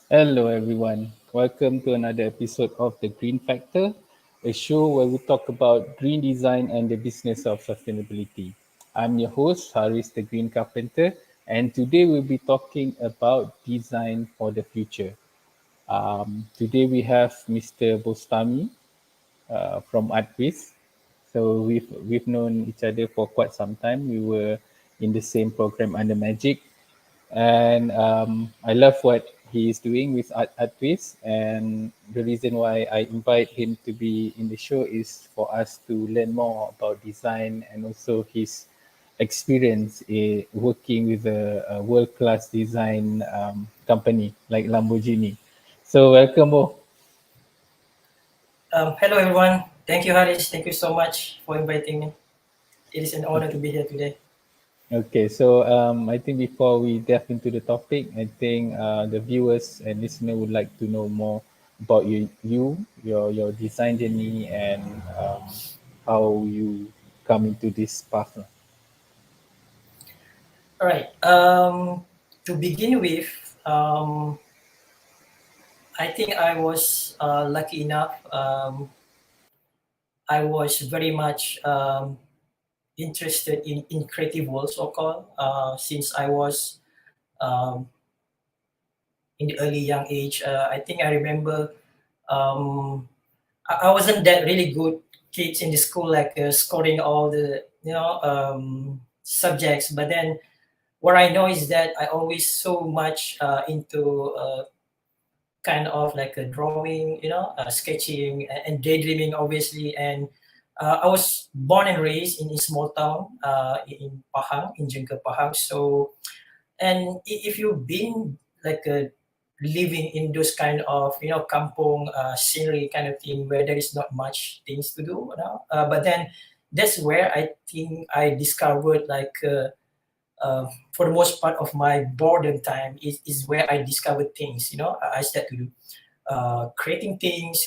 Hello, everyone. Welcome to another episode of The Green Factor, a show where we talk about green design and the business of sustainability. I'm your host, Haris the Green Carpenter, and today we'll be talking about design for the future. Today we have Mr. Bostami from Artwist. So we've known each other for quite some time. We were in the same program under Magic, and I love what he is doing with Artwist. And the reason why I invite him to be in the show is for us to learn more about design and also his experience in working with a world-class design company like Lamborghini. So welcome, Mo. Hello everyone. Thank you, Haris. Thank you so much for inviting me. It is an honor to Okay. be here today. Okay, so I think before we delve into the topic, I think the viewers and listener would like to know more about your design journey, and how you come into this path. All right. To begin with, I think I was lucky enough. I was very much interested in creative world, so called, since I was um, in the early young age. I think I remember um, I wasn't that really good kids in the school, like scoring all the subjects. But then what I know is that I always so much into kind of like a drawing, sketching and daydreaming, obviously. And I was born and raised in a small town in Pahang, in Jengker, Pahang. So, and if you've been like living in those kind of kampong scenery kind of thing where there is not much things to do, but then that's where I think I discovered like for the most part of my boredom time is where I discovered things. I started to do creating things,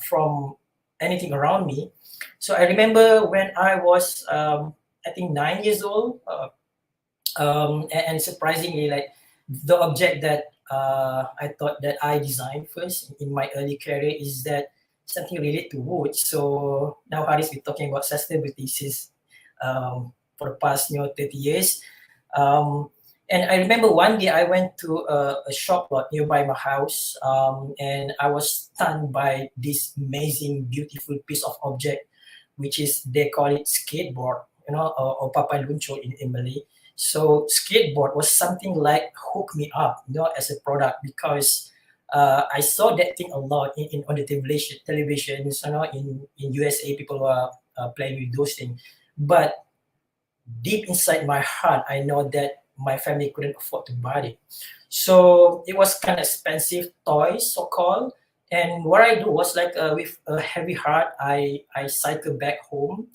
from anything around me. So I remember when I was I think 9 years old, and surprisingly, like the object that I thought that I designed first in my early career is that something related to wood. So now Haris, we're talking about sustainability since for the past 30 years. Um, and I remember one day I went to a shop lot nearby my house, and I was stunned by this amazing, beautiful piece of object, which is they call it skateboard, or papai luncur in Malay. So skateboard was something like hook me up, as a product because I saw that thing a lot in on the televisions, in USA people were playing with those things. But deep inside my heart, I know that my family couldn't afford to buy it. So it was kind of expensive toys, so called. And what I do was like with a heavy heart, I cycle back home.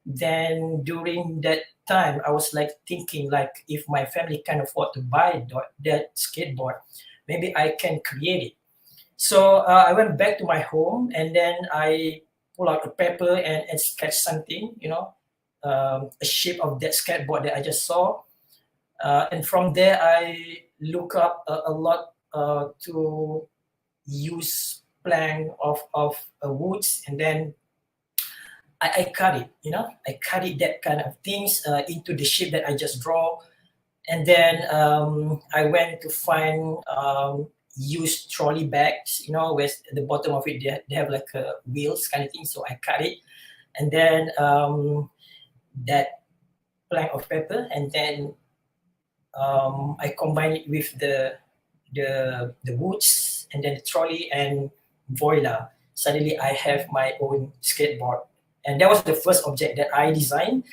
Then during that time, I was like thinking like if my family can afford to buy that skateboard, maybe I can create it. So I went back to my home and then I pull out a paper and sketch something, a shape of that skateboard that I just saw. And from there, I look up a lot to use plank of woods, and then I cut it, I cut it that kind of things into the shape that I just draw. And then I went to find used trolley bags, with the bottom of it, they have like wheels kind of thing. So I cut it. And then that plank of paper, and then I combine it with the woods and then the trolley and voila, suddenly I have my own skateboard. And that was the first object that I designed.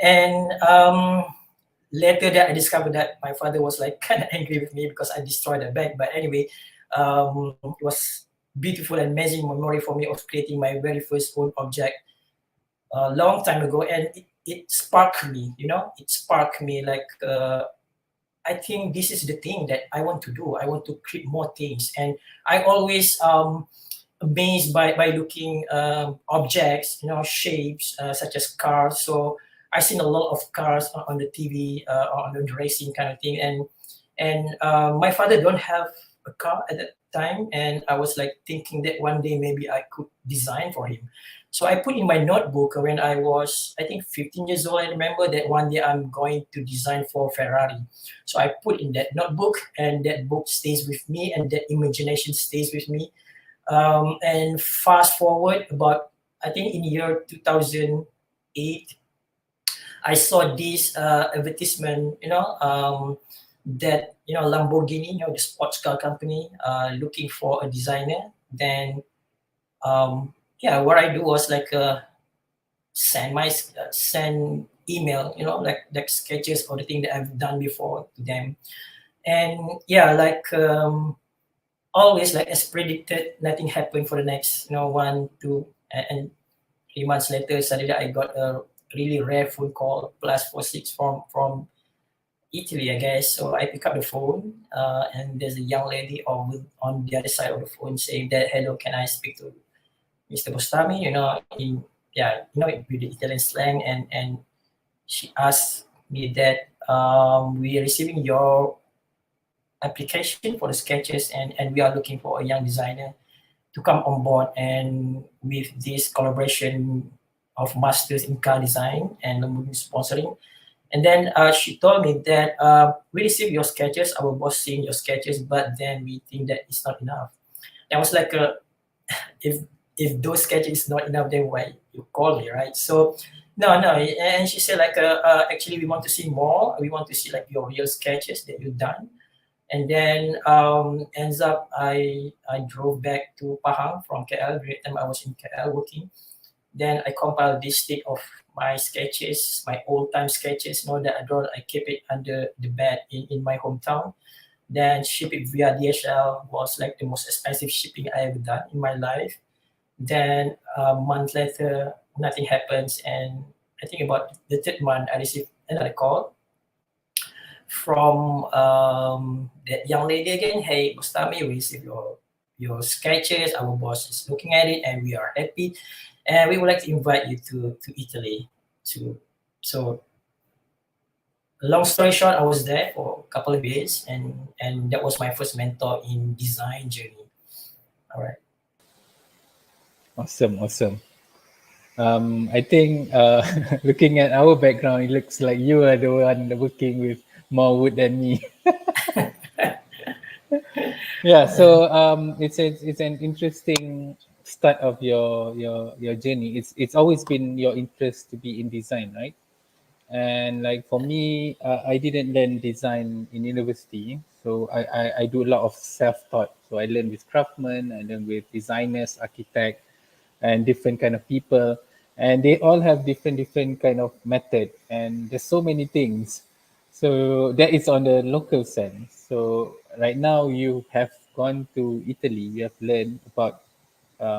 And later that I discovered that my father was like kind of angry with me because I destroyed the bag. But anyway, it was beautiful and amazing memory for me of creating my very first own object a long time ago. And it sparked me, it sparked me like I think this is the thing that I want to do. I want to create more things. And I always amazed by looking objects, shapes such as cars. So I've seen a lot of cars on the TV, on the racing kind of thing. And my father don't have a car at that time, and I was like thinking that one day maybe I could design for him. So I put in my notebook when I was, I think, 15 years old. I remember that one day I'm going to design for Ferrari. So I put in that notebook, and that book stays with me, and that imagination stays with me. And fast forward about, I think, in year 2008, I saw this advertisement, that, Lamborghini, the sports car company, looking for a designer. Then, yeah, what I do was like send email, like sketches or the thing that I've done before to them. And yeah, like always, like as predicted, nothing happened for the next, 1, 2, and 3 months later, suddenly I got a really rare phone call, +46, from Italy, I guess. So I pick up the phone, and there's a young lady on the other side of the phone saying that, "Hello, can I speak to Mr. Bostami?" With the Italian slang, and she asked me that, we are receiving your application for the sketches, and we are looking for a young designer to come on board, and with this collaboration of masters in car design and Lamborghini sponsoring. And then she told me that, we receive your sketches, our boss seeing your sketches, but then we think that it's not enough. I was like, if if those sketches is not enough, then why you call me, right? So no, no. And she said like, actually, we want to see more. We want to see like your real sketches that you've done. And then ends up I drove back to Pahang from KL. During the time I was in KL working. Then I compiled this state of my sketches, my old time sketches, that I draw. I keep it under the bed in my hometown. Then ship it via DHL was like the most expensive shipping I ever done in my life. Then a month later, nothing happens, and I think about the third month, I received another call from that young lady again. Hey, Bostami, we received your sketches. Our boss is looking at it, and we are happy, and we would like to invite you to Italy. To so long story short, I was there for a couple of years, and that was my first mentor in design journey. All right. Awesome, awesome. I think looking at our background, it looks like you are the one working with more wood than me. Yeah, so it's an interesting start of your journey. It's always been your interest to be in design, right? And like for me, I didn't learn design in university, so I do a lot of self-taught. So I learn with craftsmen, I learn with designers, architect, and different kind of people, and they all have different kind of method, and there's so many things. So that is on the local sense. So right now you have gone to Italy, you have learned about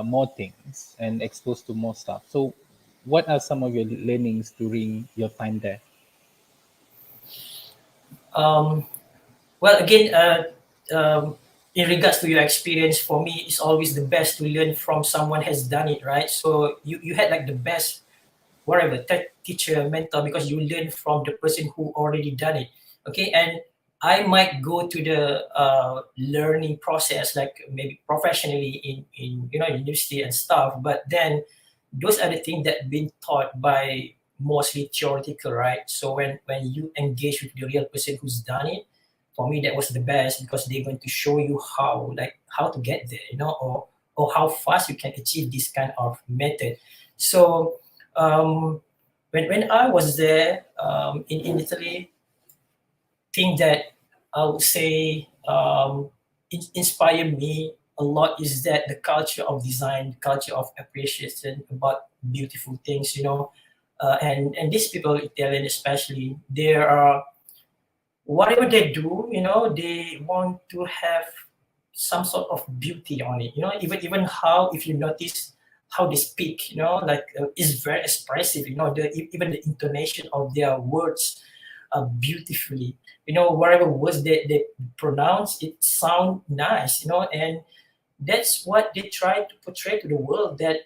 more things and exposed to more stuff. So what are some of your learnings during your time there? Um, Well, again, in regards to your experience, for me, it's always the best to learn from someone has done it, right? So you had like the best, whatever, teacher, mentor, because you learn from the person who already done it. Okay, and I might go to the learning process, like maybe professionally in university and stuff, but then those are the things that been taught by mostly theoretical, right? So when you engage with the real person who's done it, for me that was the best, because they're going to show you how to get there, or how fast you can achieve this kind of method. So when I was there in Italy, thing that I would say inspired me a lot is that the culture of design, culture of appreciation about beautiful things, and these people, Italian especially, they are, whatever they do, they want to have some sort of beauty on it. Even how, if you notice how they speak, like is very expressive. Even the intonation of their words beautifully. Whatever words they pronounce, it sound nice. And that's what they try to portray to the world, that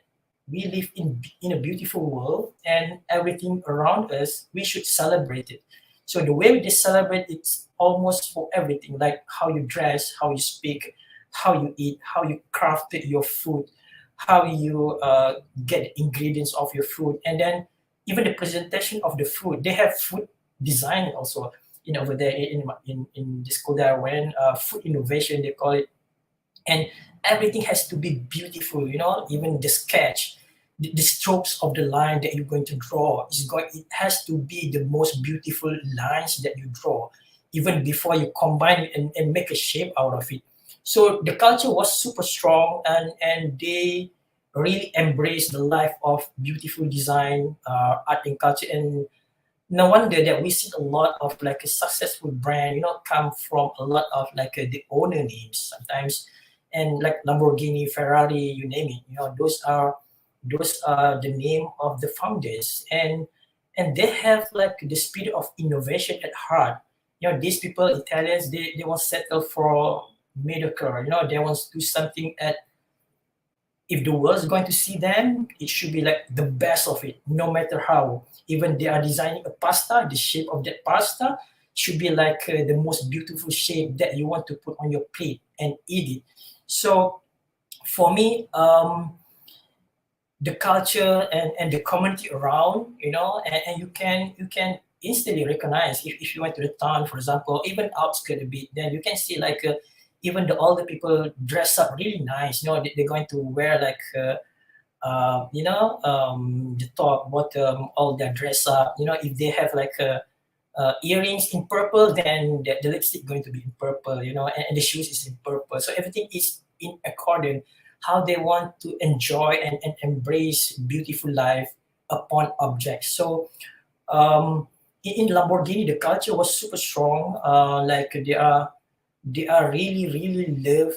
we live in a beautiful world, and everything around us we should celebrate it. So the way they celebrate, it's almost for everything, like how you dress, how you speak, how you eat, how you crafted your food, how you get ingredients of your food, and then even the presentation of the food. They have food design also over there in the school that I went, food innovation they call it, and everything has to be beautiful, even the sketch, the strokes of the line that you're going to draw it has to be the most beautiful lines that you draw, even before you combine it and make a shape out of it. So the culture was super strong, and they really embraced the life of beautiful design, art and culture. And no wonder that we see a lot of like a successful brand, come from a lot of like the owner names sometimes, and like Lamborghini, Ferrari, you name it. Those are the name of the founders, and they have like the spirit of innovation at heart. These people, Italians, they won't settle for mediocre. They want to do something at, if the world's going to see them, it should be like the best of it, no matter how. Even they are designing a pasta, the shape of that pasta should be like the most beautiful shape that you want to put on your plate and eat it. So for me, the culture and the community around, and you can instantly recognize if you went to the town, for example, even outskirt a bit, then you can see like even the older people dress up really nice. They're going to wear like the top, bottom, all their dress up. If they have like earrings in purple, then the lipstick going to be in purple. And the shoes is in purple. So everything is in accordance how they want to enjoy and embrace beautiful life upon objects. So in Lamborghini, the culture was super strong. Like they are really really love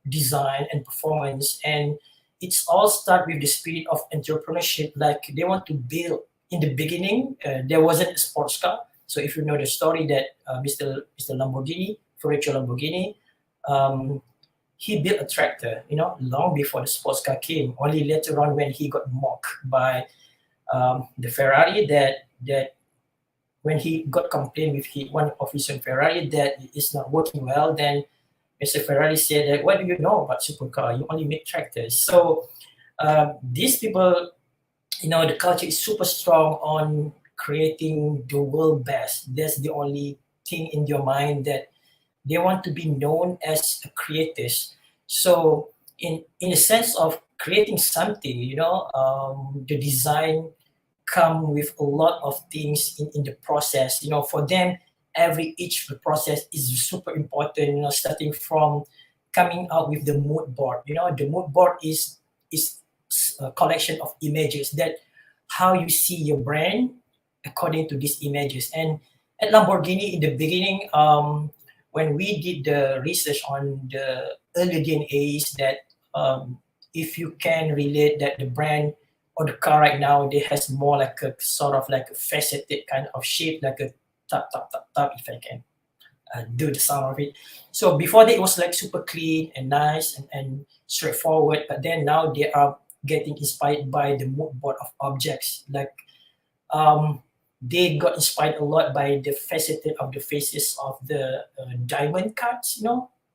design and performance, and it's all start with the spirit of entrepreneurship. Like they want to build. In the beginning, there wasn't a sports car. So if you know the story that Mr. Lamborghini, Ferruccio Lamborghini, um, he built a tractor, long before the sports car came. Only later on, when he got mocked by the Ferrari, that when he got complained with one of his own Ferrari that it's not working well, then Mr. Ferrari said that, what do you know about supercar? You only make tractors. So these people, the culture is super strong on creating the world best. That's the only thing in your mind, that they want to be known as creators. So in a sense of creating something, the design come with a lot of things in the process. For them, every each of the process is super important. Starting from coming out with the mood board. The mood board is a collection of images that how you see your brand according to these images. And at Lamborghini in the beginning, when we did the research on the early DNAs, that if you can relate that the brand or the car right now, they has more like a sort of like a faceted kind of shape, like a tap tap tap tap, if I can do the sound of it. So before that, it was like super clean and nice and straightforward. But then now they are getting inspired by the mood board of objects. Like they got inspired a lot by the faceted of the faces of the diamond cards.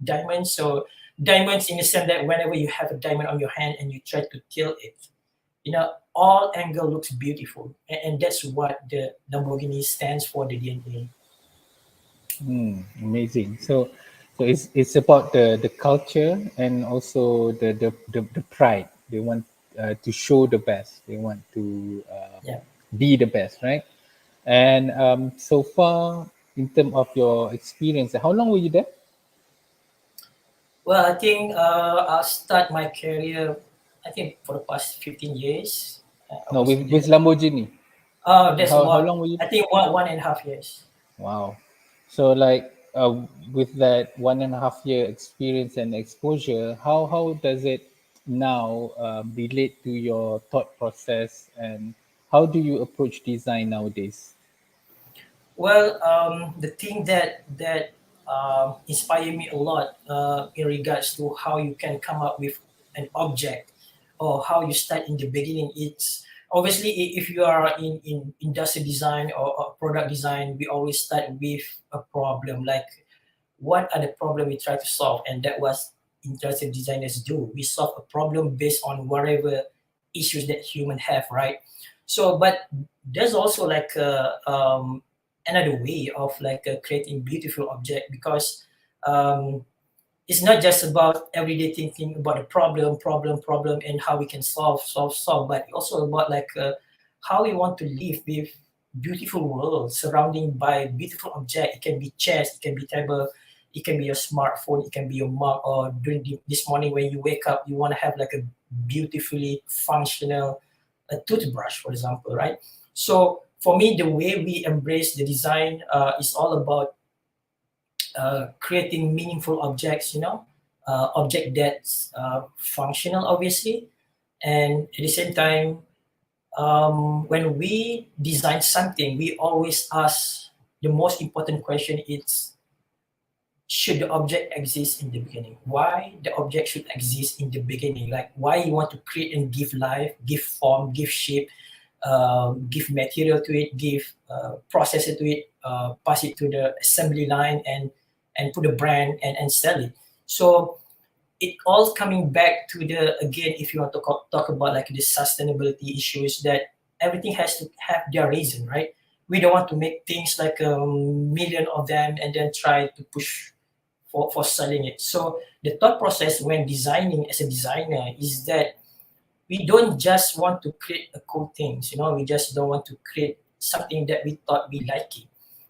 Diamonds. So diamonds in the sense that whenever you have a diamond on your hand and you try to tilt it, all angle looks beautiful, and that's what the Lamborghini stands for, the DNA. Amazing. So it's about the culture and also the pride. They want to show the best. They want to Yeah. be the best, right? And so far, in terms of your experience, how long were you there? Well, I think I'll start my career, I think, for the past 15 years. I No, was with there. Lamborghini. That's How what, long were you I there? think, one and a half years. Wow. So like with that 1.5 year experience and exposure, how does it now relate to your thought process, and how do you approach design nowadays? Well, the thing that inspired me a lot in regards to how you can come up with an object, or how you start in the beginning. It's obviously if you are in industrial design or product design, we always start with a problem, like what are the problem we try to solve, and that was interactive designers do. We solve a problem based on whatever issues that human have, right? So, but there's also like another way of like creating beautiful object, because um, it's not just about everyday thinking about the problem, and how we can solve, but also about like how we want to live with beautiful world surrounding by beautiful object. It can be chairs, it can be table, it can be your smartphone, it can be your mug, or during this morning when you wake up, you want to have like a beautifully functional a toothbrush, for example, right? So for me, the way we embrace the design is all about creating meaningful objects, object that's functional, obviously, and at the same time, when we design something, we always ask the most important question: is should the object exist in the beginning? Why the object should exist in the beginning? Like why you want to create and give life, give form, give shape, give material to it, give process it to it, pass it to the assembly line, and put a brand and sell it. So it all coming back to the, again, if you want to talk about like the sustainability issues, that everything has to have their reason, right? We don't want to make things like a million of them and then try to push for selling it. So the thought process when designing as a designer is that we don't just want to create a cool things, we just don't want to create something that we thought we like it.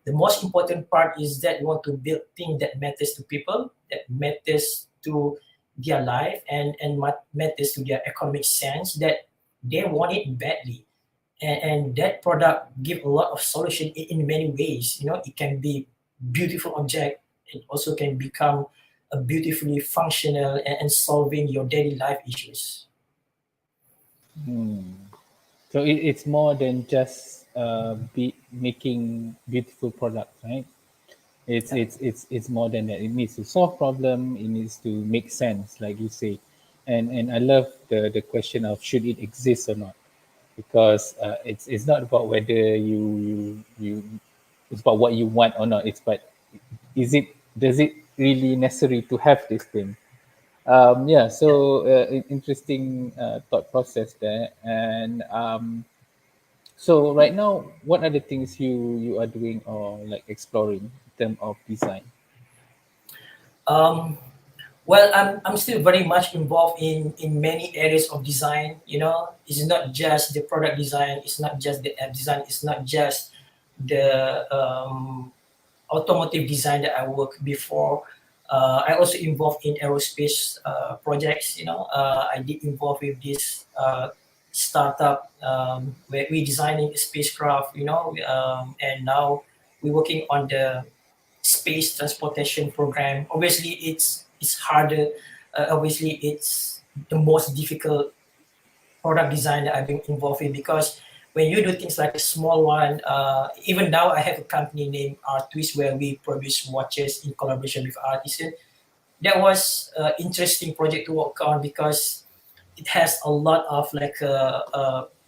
The most important part is that we want to build things that matters to people, that matters to their life, and matters to their economic sense, that they want it badly. And that product give a lot of solution in many ways. It can be beautiful object, it also can become a beautifully functional and solving your daily life issues. So it's more than just making beautiful products, right? It's Yeah. it's more than that. It needs to solve problem. It needs to make sense, like you say, and I love the question of should it exist or not, because it's not about whether you it's about what you want or not. It's but is it does it really necessary to have this thing? Yeah, Yeah. so interesting thought process there. And so right now, what are the things you are doing or like exploring in terms of design? Um, well, I'm still very much involved in many areas of design. It's not just the product design, it's not just the app design, it's not just the automotive design that I worked before. I also involved in aerospace projects. I did involve with this startup where we designing a spacecraft. And now we're working on the space transportation program. Obviously, it's harder. Obviously, it's the most difficult product design that I've been involved in, because when you do things like a small one, even now I have a company named Artwist where we produce watches in collaboration with artists. That was an interesting project to work on, because it has a lot of like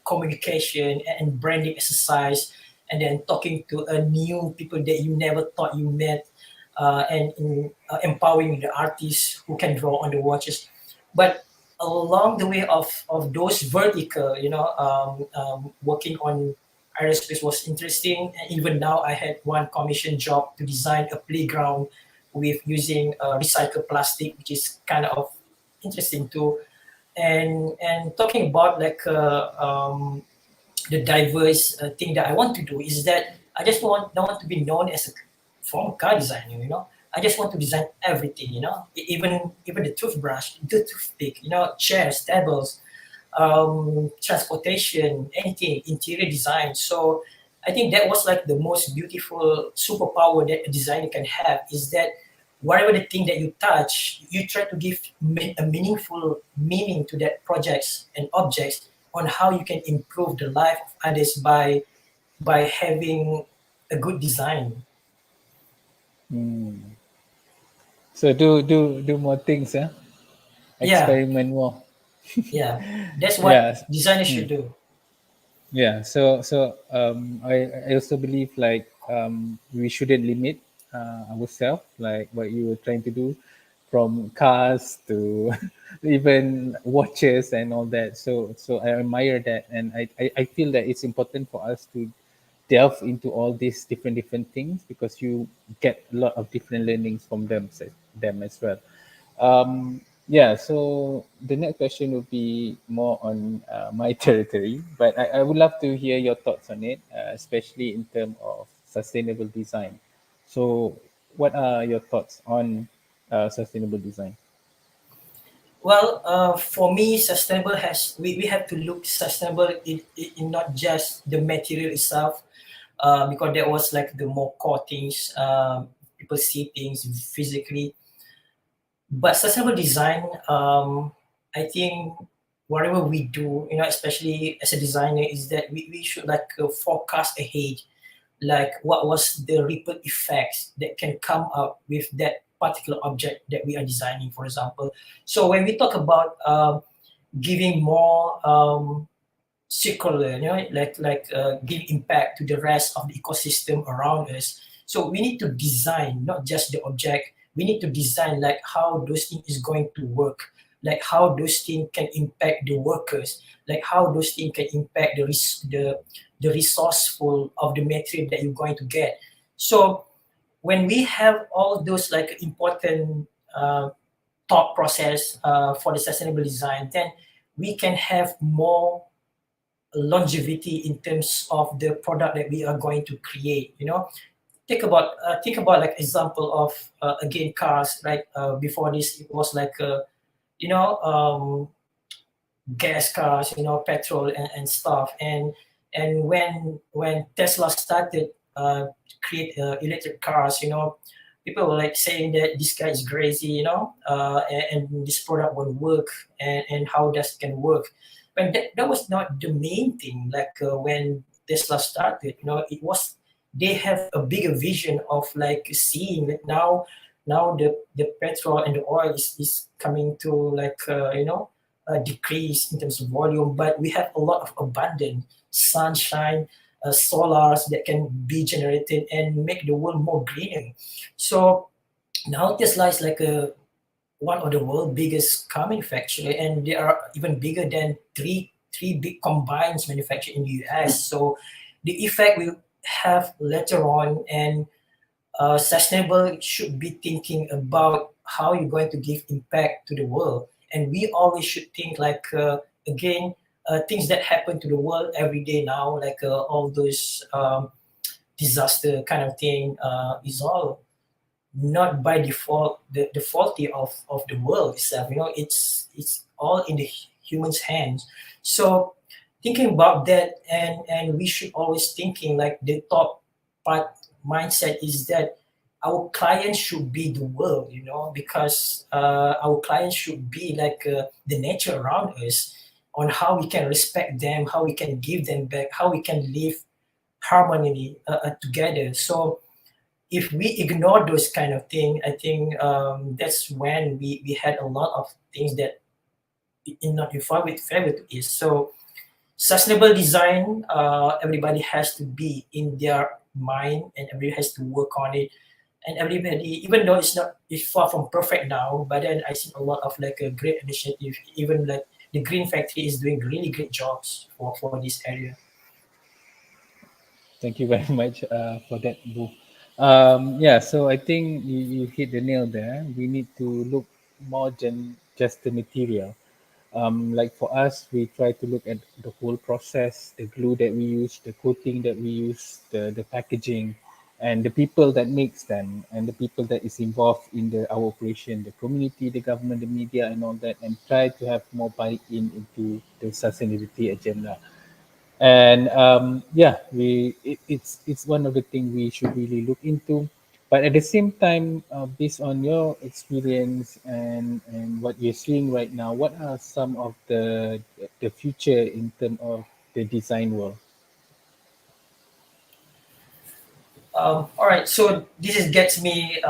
communication and branding exercise, and then talking to a new people that you never thought you met, and empowering the artists who can draw on the watches. But along the way of those vertical, working on aerospace was interesting. And even now I had one commission job to design a playground with using recycled plastic, which is kind of interesting too. And talking about like the diverse thing that I want to do is that I just don't want to be known as a former car designer. I just want to design everything. Even the toothbrush, the toothpick, chairs, tables, transportation, anything, interior design. So I think that was like the most beautiful superpower that a designer can have, is that whatever the thing that you touch, you try to give a meaningful meaning to that projects and objects, on how you can improve the life of others by having a good design. So do more things, yeah. Yeah, Experiment more. yeah. That's what Yeah. designers Hmm. should do. Yeah, I also believe like we shouldn't limit ourselves, like what you were trying to do, from cars to even watches and all that. So I admire that, and I feel that it's important for us to delve into all these different things because you get a lot of different learnings from them as well. Yeah, so the next question would be more on my territory, but I would love to hear your thoughts on it, especially in terms of sustainable design. So, what are your thoughts on sustainable design? Well, for me, sustainable we have to look sustainable in not just the material itself, because that was like the more core things. People see things physically, but sustainable design, I think whatever we do, especially as a designer, is that we should like forecast ahead, like what was the ripple effects that can come up with that particular object that we are designing, for example. So when we talk about giving more circular, give impact to the rest of the ecosystem around us. So we need to design not just the object. We need to design like how those things is going to work, like how those things can impact the workers, like how those things can impact the resourceful of the material that you're going to get. So when we have all those like important thought process for the sustainable design, then we can have more longevity in terms of the product that we are going to create. Think about like example of again cars, right? Before this it was like you know gas cars, petrol and stuff. And when Tesla started create electric cars, people were like saying that this guy is crazy, and this product won't work, and how does it can work. But that was not the main thing. Like when Tesla started, it was they have a bigger vision of like seeing that now the petrol and the oil is coming to like decrease in terms of volume, but we have a lot of abundant sunshine, solars that can be generated and make the world more greener. So now Tesla is like one of the world biggest car manufacturer, and they are even bigger than three big combines manufactured in the US. So the effect will have later on, and sustainable should be thinking about how you're going to give impact to the world. And we always should think like again things that happen to the world every day now, like all those disaster kind of thing, is all not by default the faulty of the world itself. It's all in the human's hands. So thinking about that, and we should always thinking like the top part mindset is that our clients should be the world, because our clients should be like the nature around us, on how we can respect them, how we can give them back, how we can live harmony together. So if we ignore those kind of thing, I think that's when we had a lot of things that in not in favor to is. So sustainable design, everybody has to be in their mind, and everybody has to work on it. And everybody, even though it's far from perfect now, but then I see a lot of like a great initiative. Even like the Green Factory is doing really great jobs for this area. Thank you very much for that, Boo. Yeah, so I think you hit the nail there. We need to look more than just the material. Like for us, we try to look at the whole process, the glue that we use, the coating that we use, the packaging, and the people that makes them, and the people that is involved in our operation, the community, the government, the media, and all that, and try to have more buy-in into the sustainability agenda. And yeah, it's one of the things we should really look into. But at the same time, based on your experience and what you're seeing right now, what are some of the future in terms of the design world? All right, so this is gets me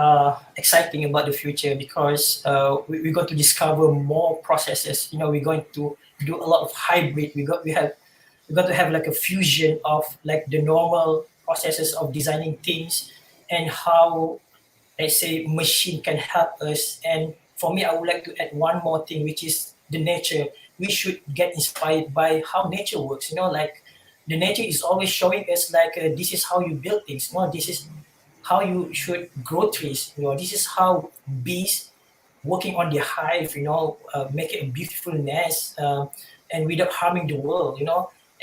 exciting about the future, because we're going to discover more processes. We're going to do a lot of hybrid. We have We got to have like a fusion of like the normal processes of designing things and how, let's say, machine can help us. And for me, I would like to add one more thing, which is the nature. We should get inspired by how nature works. Like the nature is always showing us like this is how you build things. This is how you should grow trees. This is how bees working on their hive, make it a beautiful nest, and without harming the world.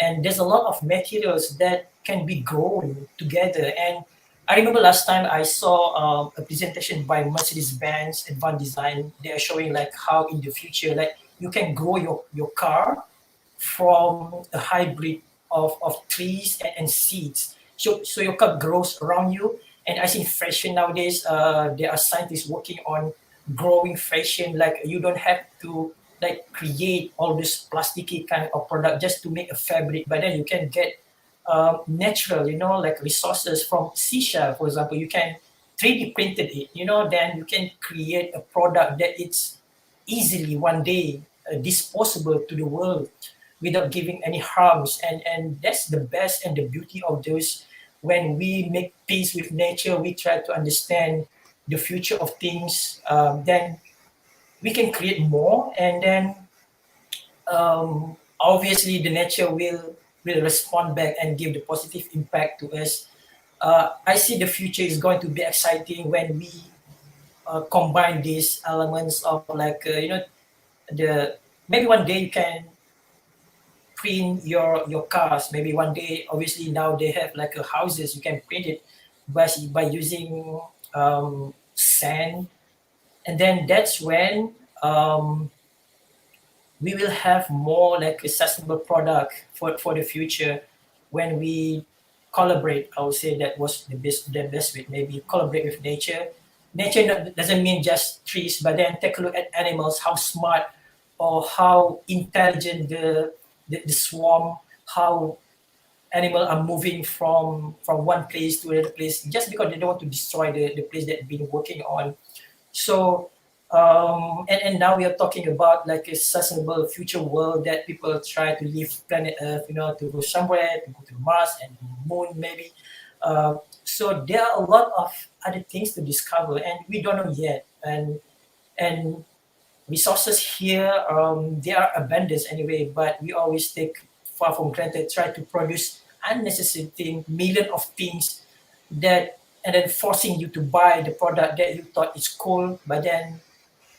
And there's a lot of materials that can be grown together. And I remember last time I saw a presentation by Mercedes-Benz Advanced Design. They are showing like how in the future, like you can grow your car from a hybrid of trees and seeds. So your car grows around you. And I think fashion nowadays, there are scientists working on growing fashion. Like you don't have to like create all this plasticky kind of product just to make a fabric, but then you can get natural, like resources from seashell, for example. You can 3D printed it, then you can create a product that it's easily one day disposable to the world without giving any harms. And that's the best and the beauty of those. When we make peace with nature, we try to understand the future of things, then we can create more. And then obviously the nature will respond back and give the positive impact to us. I see the future is going to be exciting when we combine these elements of like the maybe one day you can print your cars. Maybe one day, obviously now they have like houses, you can print it by using sand. And then that's when we will have more like a sustainable product for the future. When we collaborate, I would say that was the best way. Maybe collaborate with nature. Nature doesn't mean just trees, but then take a look at animals, how smart or how intelligent the swarm, how animals are moving from one place to another place just because they don't want to destroy the place that they've been working on. So, and now we are talking about like a sustainable future world that people try to leave planet Earth, to go somewhere, to go to Mars and Moon maybe. So there are a lot of other things to discover, and we don't know yet. And resources here, they are abundant anyway, but we always take far from granted, try to produce unnecessary things, million of things that, and then forcing you to buy the product that you thought is cool, but then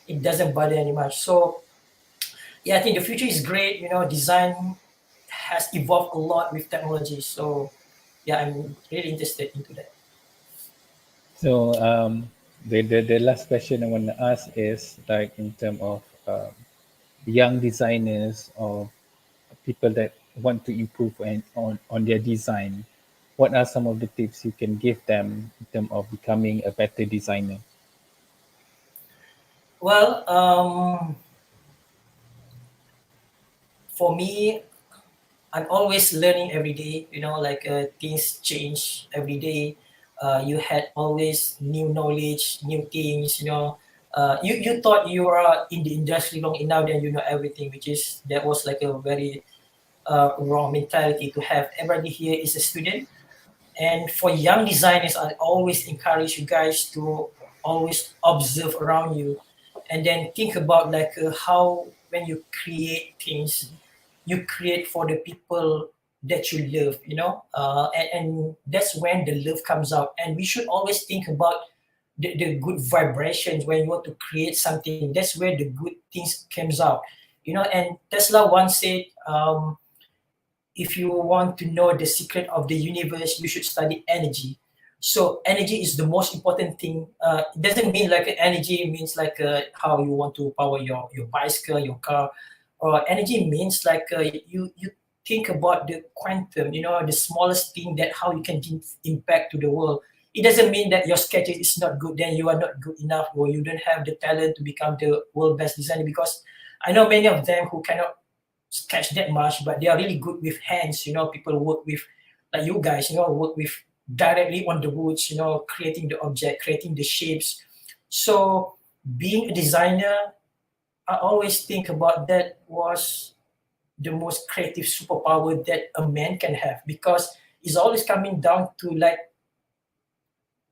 it doesn't bother any much. So yeah, I think the future is great. Design has evolved a lot with technology. So yeah, I'm really interested into that. So the last question I want to ask is like in terms of young designers or people that want to improve on their design, what are some of the tips you can give them in terms of becoming a better designer? Well, for me, I'm always learning every day. Like things change every day. You had always new knowledge, new things. You thought you are in the industry long enough, then you know everything, which is that was like a very wrong mentality to have. Everybody here is a student. And for young designers, I always encourage you guys to always observe around you, and then think about like how when you create things, you create for the people that you love, and that's when the love comes out. And we should always think about the good vibrations when you want to create something. That's where the good things comes out, And Tesla once said, if you want to know the secret of the universe, you should study energy. So energy is the most important thing. It doesn't mean like energy means like how you want to power your bicycle, your car. Or energy means like you think about the quantum, the smallest thing, that how you can give impact to the world. It doesn't mean that your sketch is not good, then you are not good enough, or you don't have the talent to become the world best designer. Because I know many of them who cannot sketch that much, but they are really good with hands. People work with, like you guys, work with directly on the woods, creating the object, creating the shapes. So being a designer, I always think about that was the most creative superpower that a man can have, because it's always coming down to like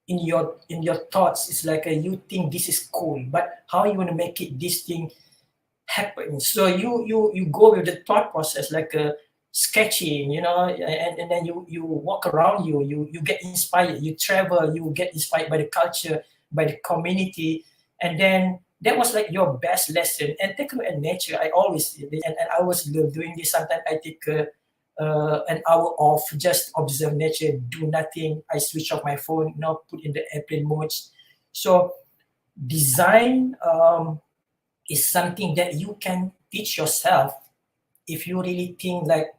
in your thoughts. It's like you think this is cool, but how you want to make it this thing happen. So you go with the thought process, like sketching, and then you walk around, you get inspired, you travel, you get inspired by the culture, by the community. And then that was like your best lesson. And take a look at nature. I always, and I was doing this. Sometimes I take an hour off, just observe nature, do nothing. I switch off my phone, put in the airplane modes. So design is something that you can teach yourself if you really think like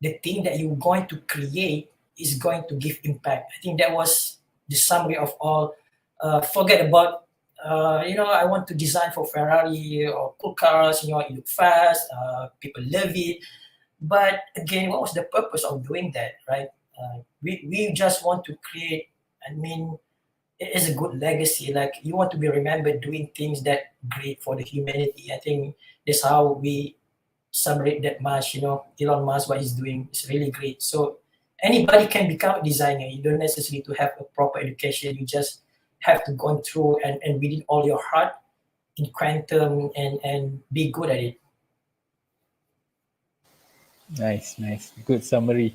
the thing that you're going to create is going to give impact. I think that was the summary of all. Forget about I want to design for Ferrari or cool cars. It look fast, people love it. But again, what was the purpose of doing that, right? We just want to create. I mean, it is a good legacy. Like, you want to be remembered doing things that great for the humanity. I think that's how we celebrate that much. Elon Musk, what he's doing is really great. So anybody can become a designer. You don't necessarily to have a proper education. You just have to go through and with it all your heart in quantum and be good at it. Nice, nice. Good summary.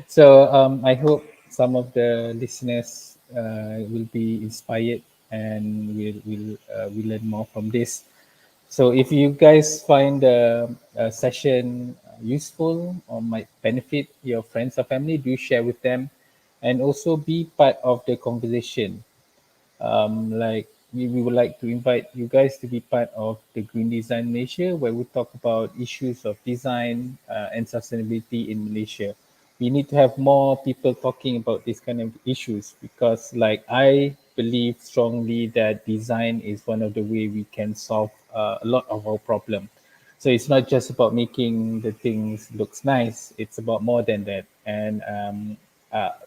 So I hope some of the listeners will be inspired and will learn more from this. So if you guys find the session useful or might benefit your friends or family, do share with them, and also be part of the conversation. Like we would like to invite you guys to be part of the Green Design Malaysia, where we talk about issues of design and sustainability in Malaysia. We need to have more people talking about these kind of issues, because like I believe strongly that design is one of the way we can solve a lot of our problem. So it's not just about making the things looks nice. It's about more than that. And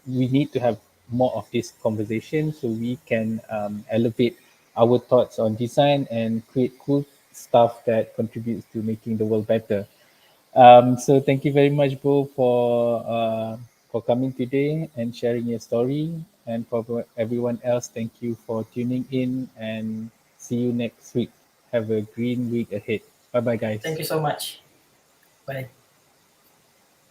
we need to have more of this conversation so we can elevate our thoughts on design and create cool stuff that contributes to making the world better. So thank you very much, Bo, for coming today and sharing your story. And for everyone else, thank you for tuning in, and see you next week. Have a green week ahead. Bye bye, Thank guys. you so much. Bye.